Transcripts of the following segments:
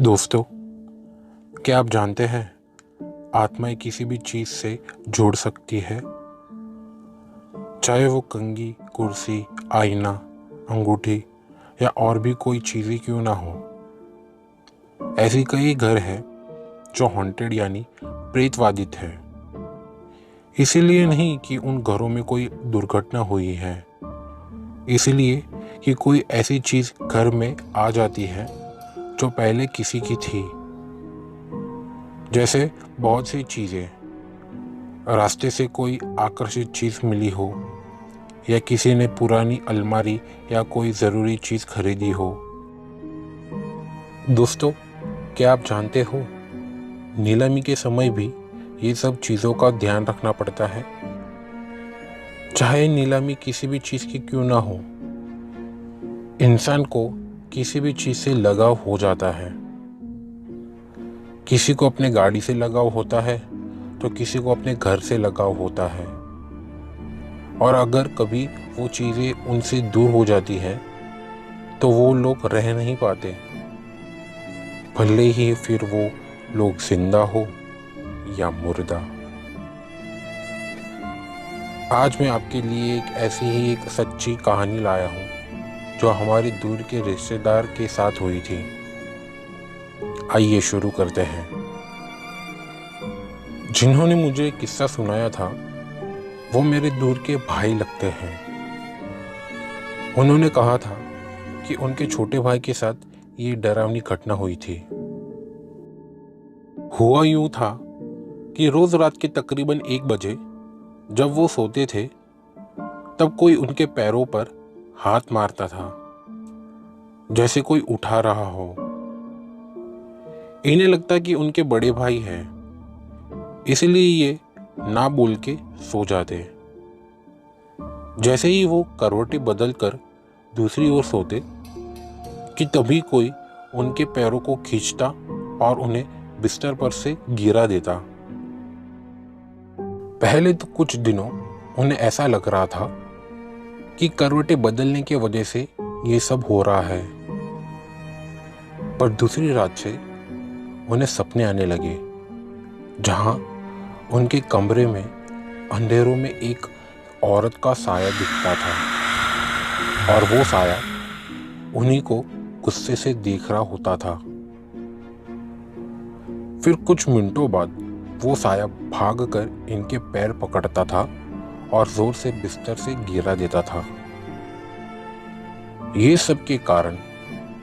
दोस्तों, क्या आप जानते हैं आत्माएं किसी भी चीज़ से जुड़ सकती है, चाहे वो कंघी, कुर्सी, आईना, अंगूठी या और भी कोई चीज़ें क्यों ना हो। ऐसी कई घर हैं जो हॉन्टेड यानी प्रेतवादित है। इसीलिए नहीं कि उन घरों में कोई दुर्घटना हुई है, इसलिए कि कोई ऐसी चीज़ घर में आ जाती है जो पहले किसी की थी। जैसे बहुत सी चीज़ें, रास्ते से कोई आकर्षित चीज़ मिली हो, या किसी ने पुरानी अलमारी या कोई ज़रूरी चीज़ खरीदी हो। दोस्तों, क्या आप जानते हो नीलामी के समय भी ये सब चीज़ों का ध्यान रखना पड़ता है। चाहे नीलामी किसी भी चीज़ की क्यों ना हो, इंसान को किसी भी चीज़ से लगाव हो जाता है। किसी को अपने गाड़ी से लगाव होता है तो किसी को अपने घर से लगाव होता है, और अगर कभी वो चीज़ें उनसे दूर हो जाती है तो वो लोग रह नहीं पाते, भले ही फिर वो लोग जिंदा हो या मुर्दा। आज मैं आपके लिए ऐसी ही एक सच्ची कहानी लाया हूँ जो हमारे दूर के रिश्तेदार के साथ हुई थी। आइए शुरू करते हैं। जिन्होंने मुझे किस्सा सुनाया था वो मेरे दूर के भाई लगते हैं। उन्होंने कहा था कि उनके छोटे भाई के साथ ये डरावनी घटना हुई थी। हुआ यूं था कि रोज रात के तकरीबन 1 बजे जब वो सोते थे तब कोई उनके पैरों पर हाथ मारता था, जैसे कोई उठा रहा हो। इन्हें लगता कि उनके बड़े भाई हैं, इसलिए ये ना बोल के सो जाते। जैसे ही वो करवटें बदल कर दूसरी ओर सोते कि तभी कोई उनके पैरों को खींचता और उन्हें बिस्तर पर से गिरा देता। पहले तो कुछ दिनों उन्हें ऐसा लग रहा था कि करवटें बदलने की वजह से ये सब हो रहा है, पर दूसरी रात से उन्हें सपने आने लगे जहां उनके कमरे में अंधेरों में एक औरत का साया दिखता था, और वो साया उन्हीं को गुस्से से देख रहा होता था। फिर कुछ मिनटों बाद वो साया भागकर इनके पैर पकड़ता था और जोर से बिस्तर से गिरा देता था। ये सब के कारण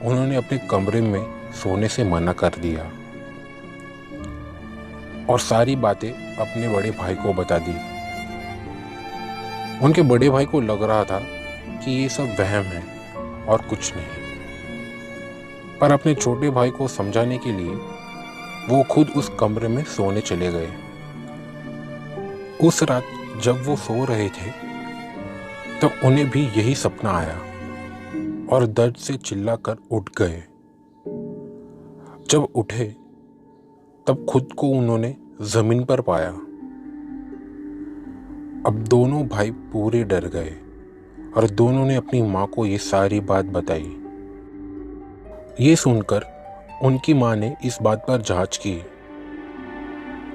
उन्होंने अपने कमरे में सोने से मना कर दिया और सारी बातें अपने बड़े भाई को बता दी। उनके बड़े भाई को लग रहा था कि ये सब वहम है और कुछ नहीं, पर अपने छोटे भाई को समझाने के लिए वो खुद उस कमरे में सोने चले गए। उस रात जब वो सो रहे थे तब उन्हें भी यही सपना आया और दर्द से चिल्लाकर उठ गए। जब उठे तब खुद को उन्होंने जमीन पर पाया। अब दोनों भाई पूरे डर गए और दोनों ने अपनी माँ को ये सारी बात बताई। ये सुनकर उनकी माँ ने इस बात पर जांच की।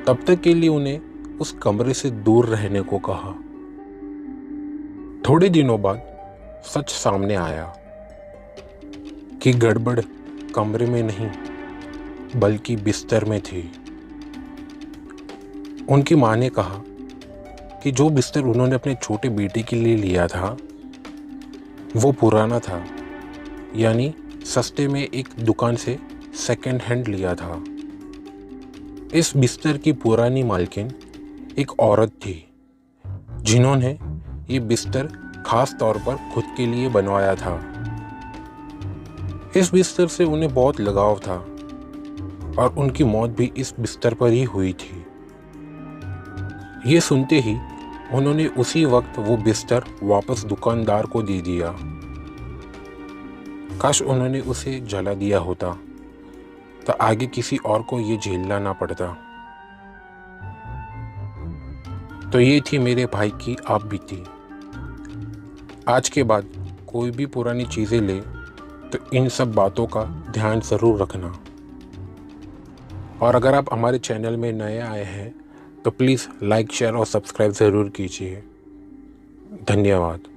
तब तक के लिए उन्हें उस कमरे से दूर रहने को कहा। थोड़े दिनों बाद सच सामने आया कि गड़बड़ कमरे में नहीं बल्कि बिस्तर में थी। उनकी माँ ने कहा कि जो बिस्तर उन्होंने अपने छोटे बेटे के लिए लिया था वो पुराना था, यानी सस्ते में एक दुकान से सेकंड हैंड लिया था। इस बिस्तर की पुरानी मालकिन एक औरत थी जिन्होंने ये बिस्तर खास तौर पर खुद के लिए बनवाया था। इस बिस्तर से उन्हें बहुत लगाव था और उनकी मौत भी इस बिस्तर पर ही हुई थी। ये सुनते ही उन्होंने उसी वक्त वो बिस्तर वापस दुकानदार को दे दिया। काश उन्होंने उसे जला दिया होता तो आगे किसी और को ये झेलना ना पड़ता। तो ये थी मेरे भाई की आप बीती। आज के बाद कोई भी पुरानी चीज़ें ले तो इन सब बातों का ध्यान ज़रूर रखना। और अगर आप हमारे चैनल में नए आए हैं तो प्लीज़ लाइक, शेयर और सब्सक्राइब ज़रूर कीजिए। धन्यवाद।